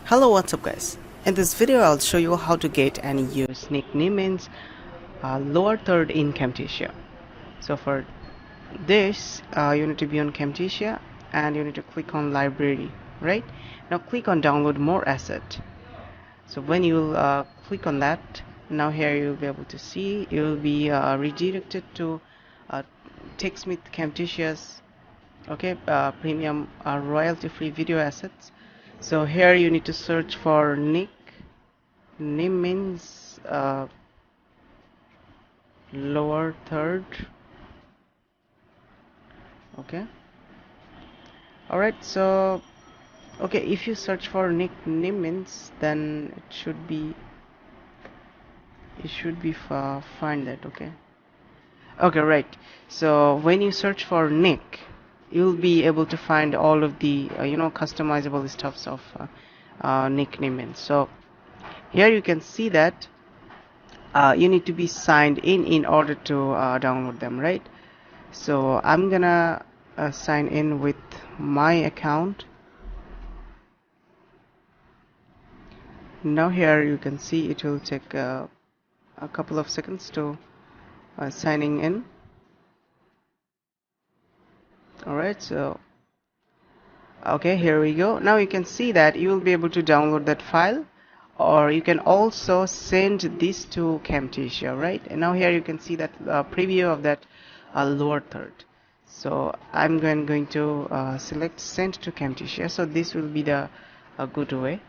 Hello, what's up guys? In this video I'll show you how to get and use Nimmin's lower third in Camtasia. So for this you need to be on Camtasia and you need to click on library, right? Now click on download more asset. So when you click on that, now here you'll be able to see you'll be redirected to TechSmith Camtasia's premium royalty free video assets. So here you need to search for Nimmin's lower third. Okay, alright, so if you search for Nimmin's, then it should be find that. Okay, right. So when you search for Nick, you'll be able to find all of the customizable stuffs of Nimmin. So here you can see that you need to be signed in order to download them, right? So I'm gonna sign in with my account. Now here you can see it will take a couple of seconds to signing in. Alright, so okay, here we go. Now you can see that you will be able to download that file, or you can also send this to Camtasia, right? And now here you can see that preview of that lower third. So I'm going to select send to Camtasia. So this will be the good way.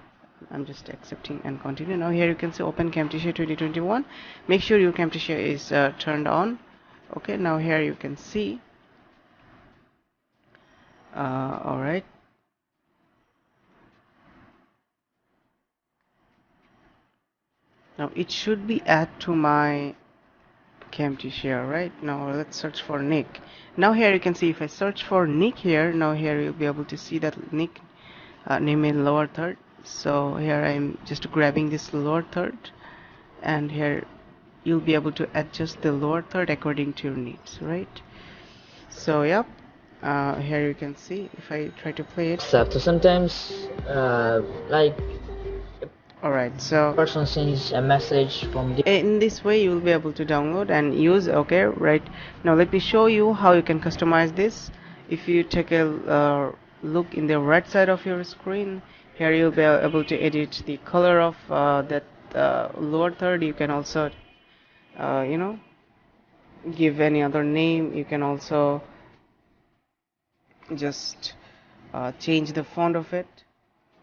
I'm just accepting and continue. Now here you can see open Camtasia 2021. Make sure your Camtasia is turned on. Okay, now here you can see alright, now it should be add to my Camtasia. Right, now let's search for Nick. Now here you can see if I search for Nick here, now here you'll be able to see that Nick name in lower third. So here I'm just grabbing this lower third, and here you'll be able to adjust the lower third according to your needs, right? So yep, here you can see if I try to play it. So sometimes like Alright, so person sends a message from in this way you will be able to download and use. Okay, right, now let me show you how you can customize this. If you take a look in the right side of your screen, here you'll be able to edit the color of that lower third. You can also give any other name. You can also just change the font of it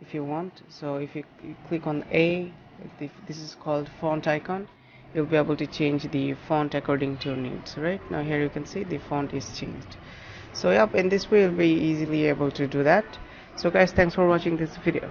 if you want. So if you click on A, this is called font icon, you'll be able to change the font according to your needs. Right, now here you can see the font is changed. So yep, in this way you'll be easily able to do that. So guys, thanks for watching this video.